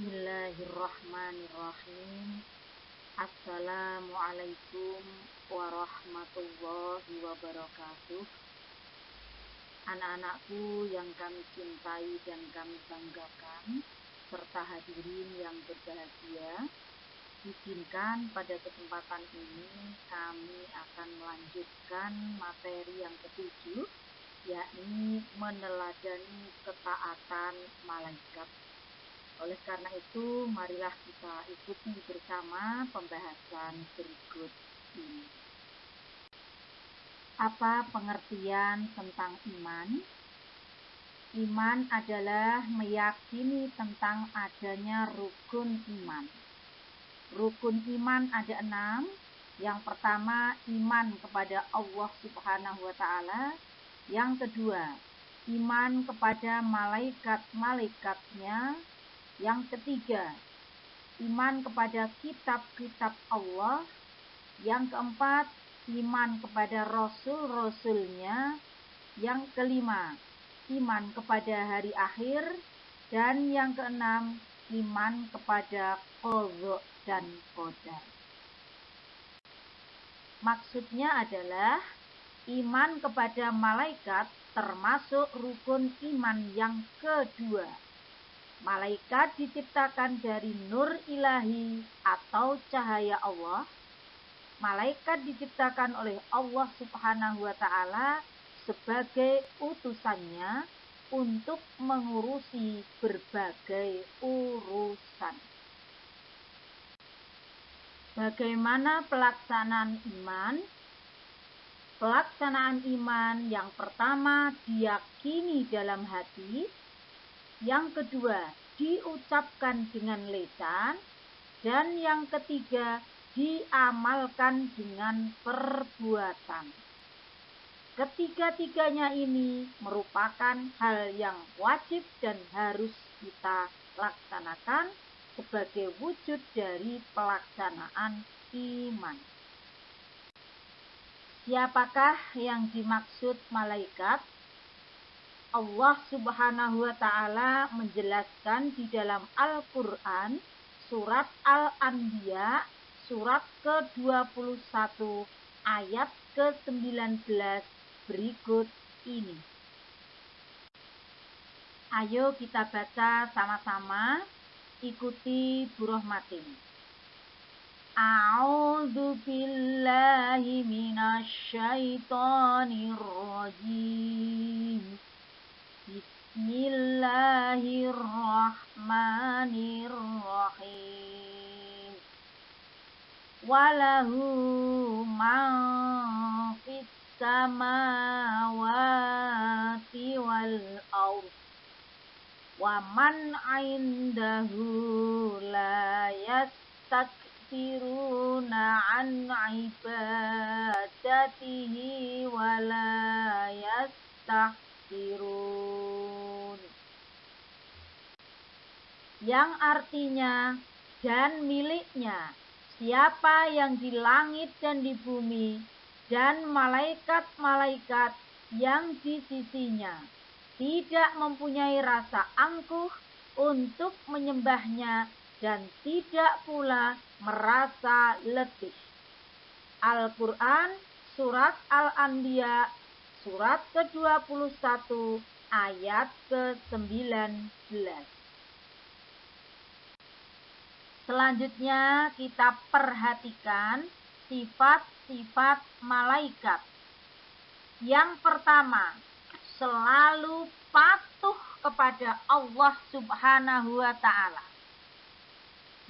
Bismillahirrahmanirrahim. Assalamualaikum warahmatullahi wabarakatuh. Anak-anakku yang kami cintai dan kami banggakan, serta hadirin yang berbahagia, izinkan pada kesempatan ini kami akan melanjutkan materi yang ketujuh, yakni meneladani ketaatan malaikat. Oleh karena itu, marilah kita ikuti bersama pembahasan berikut ini. Apa pengertian tentang iman? Iman adalah meyakini tentang adanya rukun iman. Rukun iman ada 6. Yang pertama, iman kepada Allah Subhanahu wa Ta'ala. Yang kedua, iman kepada malaikat-malaikatnya. Yang ketiga, iman kepada kitab-kitab Allah. Yang keempat, iman kepada rasul-rasulnya. Yang kelima, iman kepada hari akhir. Dan yang keenam, iman kepada qadha dan qadar. Maksudnya adalah iman kepada malaikat termasuk rukun iman yang kedua. Malaikat diciptakan dari nur ilahi atau cahaya Allah. Malaikat diciptakan oleh Allah Subhanahu wa Ta'ala sebagai utusannya untuk mengurusi berbagai urusan. Bagaimana pelaksanaan iman? Pelaksanaan iman yang pertama diyakini dalam hati. Yang kedua, diucapkan dengan lisan. Dan yang ketiga, diamalkan dengan perbuatan. Ketiga-tiganya ini merupakan hal yang wajib dan harus kita laksanakan sebagai wujud dari pelaksanaan iman. Siapakah yang dimaksud malaikat? Allah Subhanahu wa Ta'ala menjelaskan di dalam Al-Quran surat Al-Anbiya surat ke-21 ayat ke-19 berikut ini. Ayo kita baca sama-sama, ikuti Bu Rohmatin. A'udzu billahi minasy syaithanir rajim. Bismillahirrahmanirrahim. Walahu man fis samawati wal ardh wa man 'indahu la yastakbiruna 'an ibadatihi wa la yastahsirun. Yang artinya, dan miliknya siapa yang di langit dan di bumi, dan malaikat-malaikat yang di sisinya, tidak mempunyai rasa angkuh untuk menyembahnya dan tidak pula merasa letih. Al-Quran surat Al-Anbiya surat ke-21 ayat ke-19. Selanjutnya kita perhatikan sifat-sifat malaikat. Yang pertama, selalu patuh kepada Allah Subhanahu wa Ta'ala.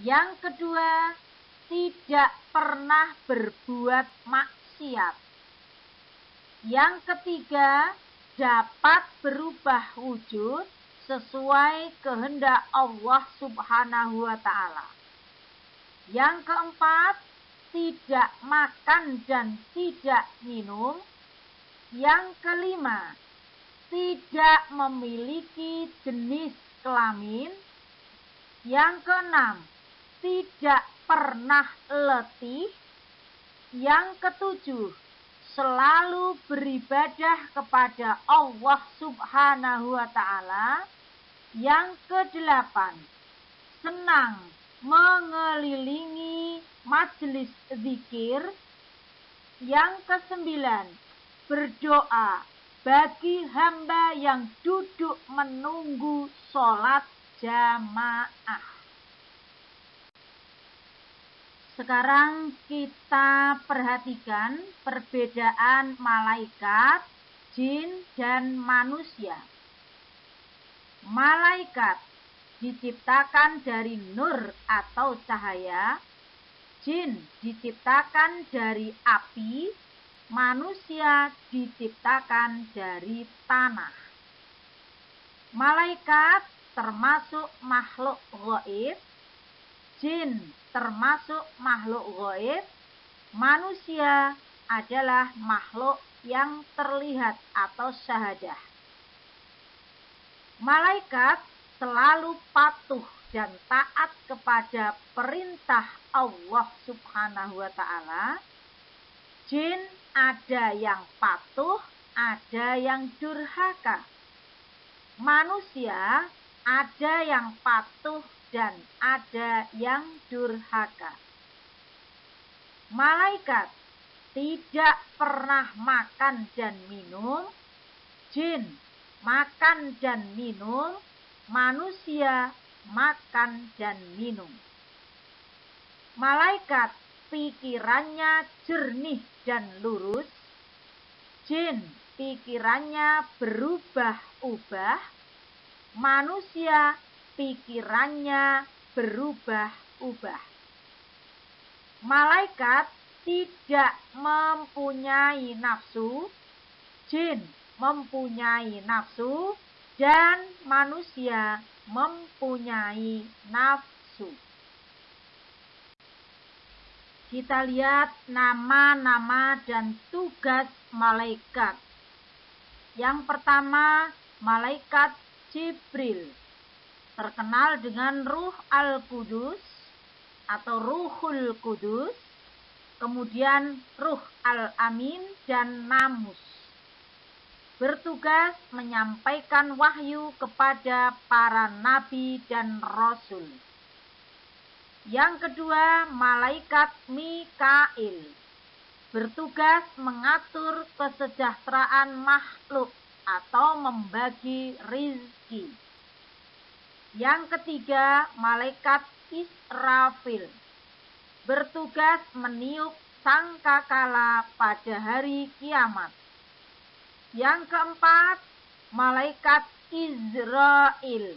Yang kedua, tidak pernah berbuat maksiat. Yang ketiga, dapat berubah wujud sesuai kehendak Allah Subhanahu wa Ta'ala. Yang keempat, tidak makan dan tidak minum. Yang kelima, tidak memiliki jenis kelamin. Yang keenam, tidak pernah letih. Yang ketujuh, selalu beribadah kepada Allah Subhanahu wa Ta'ala. Yang kedelapan, senang mengelilingi majelis zikir. Yang kesembilan, berdoa bagi hamba yang duduk menunggu sholat jamaah. Sekarang kita perhatikan perbedaan malaikat, jin, dan manusia. Malaikat diciptakan dari nur atau cahaya, jin diciptakan dari api, manusia diciptakan dari tanah. Malaikat termasuk makhluk gaib, jin termasuk makhluk gaib, manusia adalah makhluk yang terlihat atau syahadah. Malaikat selalu patuh dan taat kepada perintah Allah Subhanahu wa ta'ala. Jin ada yang patuh, ada yang durhaka. Manusia ada yang patuh dan ada yang durhaka. Malaikat tidak pernah makan dan minum, jin makan dan minum, manusia makan dan minum. Malaikat pikirannya jernih dan lurus, jin pikirannya berubah-ubah, manusia pikirannya berubah-ubah. Malaikat tidak mempunyai nafsu, jin mempunyai nafsu, dan manusia mempunyai nafsu. Kita lihat nama-nama dan tugas malaikat. Yang pertama, malaikat Jibril, terkenal dengan Ruh Al-Qudus atau Ruhul Kudus, kemudian Ruh Al-Amin dan Namus. Bertugas menyampaikan wahyu kepada para nabi dan rasul. Yang kedua, malaikat Mikail, bertugas mengatur kesejahteraan makhluk atau membagi rizki. Yang ketiga, malaikat Israfil, bertugas meniup sangkakala pada hari kiamat. Yang keempat, malaikat Israel,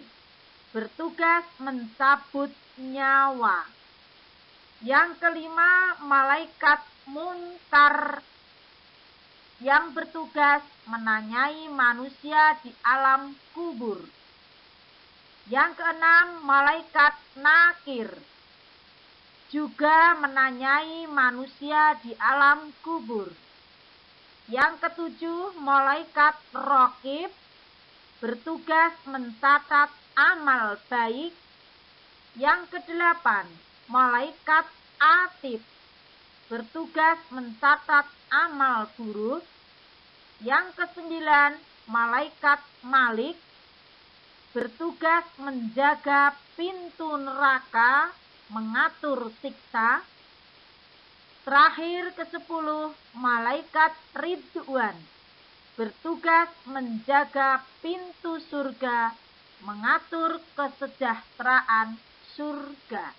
bertugas mencabut nyawa. Yang kelima, malaikat Munkar, yang bertugas menanyai manusia di alam kubur. Yang keenam, malaikat Nakir, juga menanyai manusia di alam kubur. Yang ketujuh, malaikat Raqib, bertugas mencatat amal baik. Yang kedelapan, malaikat Atid, bertugas mencatat amal buruk. Yang kesembilan, malaikat Malik, bertugas menjaga pintu neraka, mengatur siksa. Terakhir ke-10, malaikat Ridwan, bertugas menjaga pintu surga, mengatur kesejahteraan surga.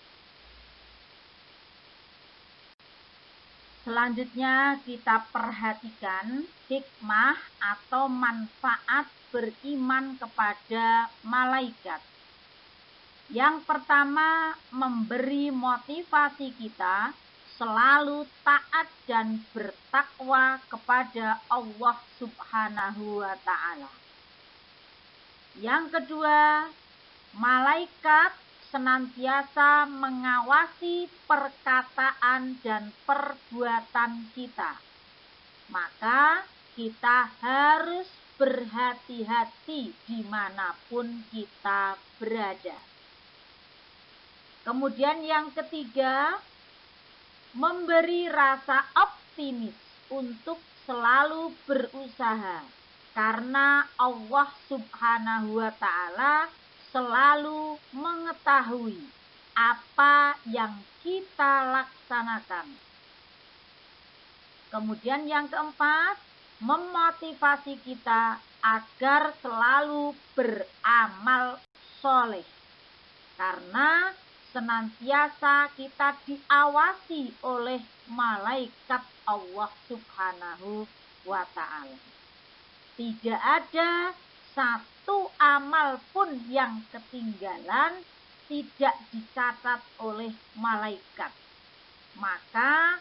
Selanjutnya kita perhatikan hikmah atau manfaat beriman kepada malaikat. Yang pertama, memberi motivasi kita selalu taat dan bertakwa kepada Allah Subhanahu wa ta'ala. Yang kedua, malaikat senantiasa mengawasi perkataan dan perbuatan kita. Maka kita harus berhati-hati dimanapun kita berada. Kemudian yang ketiga, memberi rasa optimis untuk selalu berusaha, karena Allah Subhanahu wa ta'ala selalu mengetahui apa yang kita laksanakan. Kemudian yang keempat, memotivasi kita agar selalu beramal soleh. Karena senantiasa kita diawasi oleh malaikat Allah Subhanahu wa Ta'ala. Tidak ada satu amal pun yang ketinggalan tidak dicatat oleh malaikat. Maka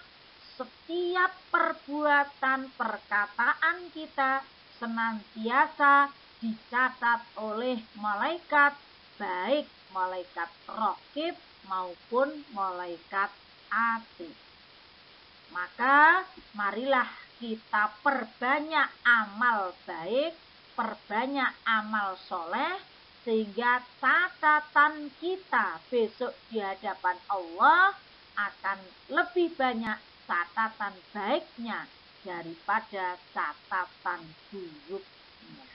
setiap perbuatan perkataan kita senantiasa dicatat oleh malaikat, baik malaikat raqib maupun malaikat atid. Maka marilah kita perbanyak amal baik, perbanyak amal soleh, sehingga catatan kita besok di hadapan Allah akan lebih banyak catatan baiknya daripada catatan buruknya.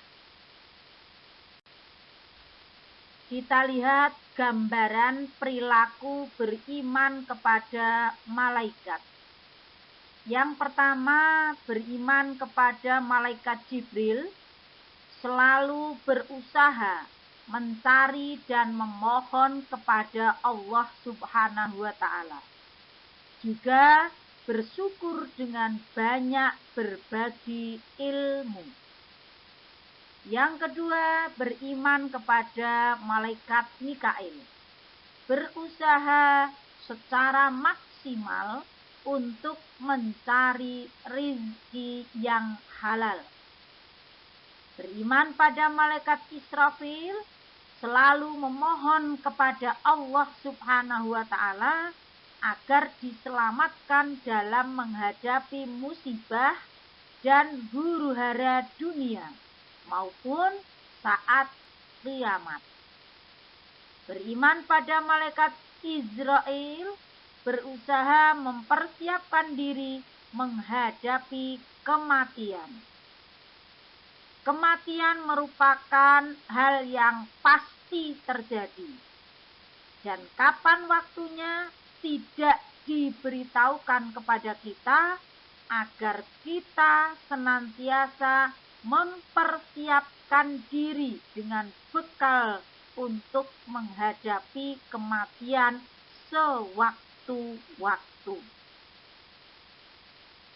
Kita lihat gambaran perilaku beriman kepada malaikat. Yang pertama, beriman kepada malaikat Jibril, selalu berusaha mencari dan memohon kepada Allah Subhanahu wa Ta'ala. Juga bersyukur dengan banyak berbagi ilmu. Yang kedua, beriman kepada malaikat Mikail, berusaha secara maksimal untuk mencari rizki yang halal. Beriman pada malaikat Israfil, selalu memohon kepada Allah Subhanahu wa Ta'ala agar diselamatkan dalam menghadapi musibah dan huru-hara dunia maupun saat kiamat. Beriman pada malaikat Israel, berusaha mempersiapkan diri menghadapi kematian. Kematian merupakan hal yang pasti terjadi. Dan kapan waktunya tidak diberitahukan kepada kita agar kita senantiasa mempersiapkan diri dengan bekal untuk menghadapi kematian sewaktu-waktu.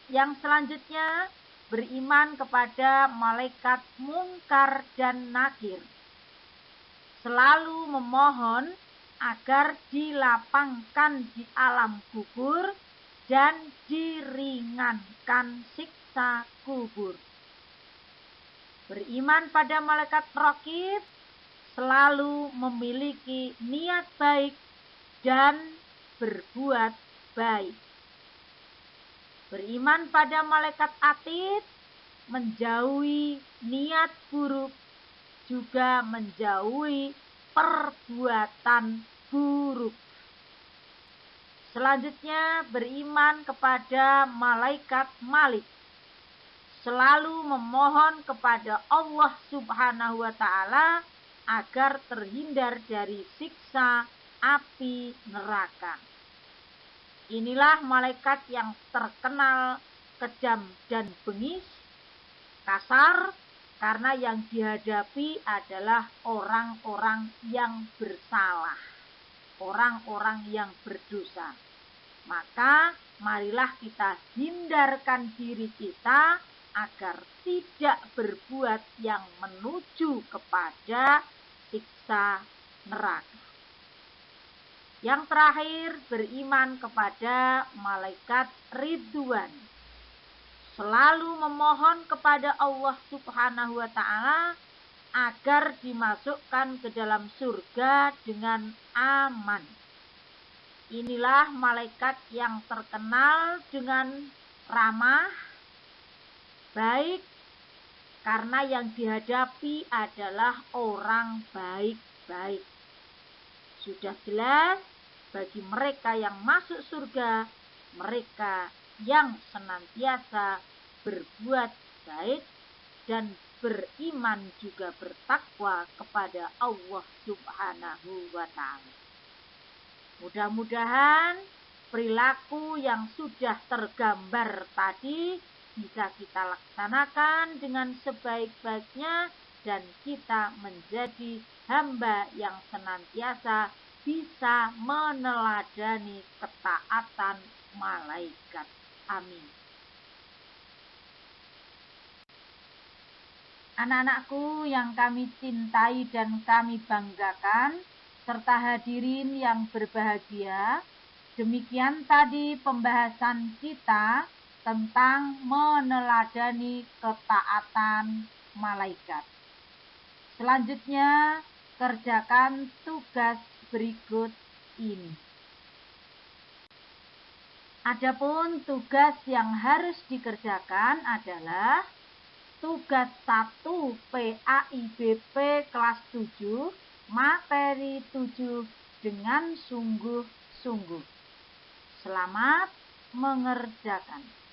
Yang selanjutnya, beriman kepada malaikat Munkar dan Nakir. Selalu memohon agar dilapangkan di alam kubur dan diringankan siksa kubur. Beriman pada malaikat Raqib, selalu memiliki niat baik dan berbuat baik. Beriman pada malaikat Atid, menjauhi niat buruk, juga menjauhi perbuatan buruk. Selanjutnya, beriman kepada malaikat Malik, selalu memohon kepada Allah Subhanahu wa Ta'ala agar terhindar dari siksa api neraka. Inilah malaikat yang terkenal kejam dan bengis, kasar, karena yang dihadapi adalah orang-orang yang bersalah, orang-orang yang berdosa. Maka marilah kita hindarkan diri kita agar tidak berbuat yang menuju kepada siksa neraka. Yang terakhir, beriman kepada malaikat Ridwan, selalu memohon kepada Allah Subhanahu wa Ta'ala agar dimasukkan ke dalam surga dengan aman. Inilah malaikat yang terkenal dengan ramah, baik, karena yang dihadapi adalah orang baik-baik. Sudah jelas bagi mereka yang masuk surga, mereka yang senantiasa berbuat baik dan beriman juga bertakwa kepada Allah Subhanahu wa Ta'ala. Mudah-mudahan perilaku yang sudah tergambar tadi bisa kita laksanakan dengan sebaik-baiknya dan kita menjadi hamba yang senantiasa bisa meneladani ketaatan malaikat. Amin. Anak-anakku yang kami cintai dan kami banggakan, serta hadirin yang berbahagia, demikian tadi pembahasan kita tentang meneladani ketaatan malaikat. Selanjutnya, kerjakan tugas berikut ini. Adapun tugas yang harus dikerjakan adalah tugas 1 PAIBP kelas 7, materi 7 dengan sungguh-sungguh. Selamat mengerjakan.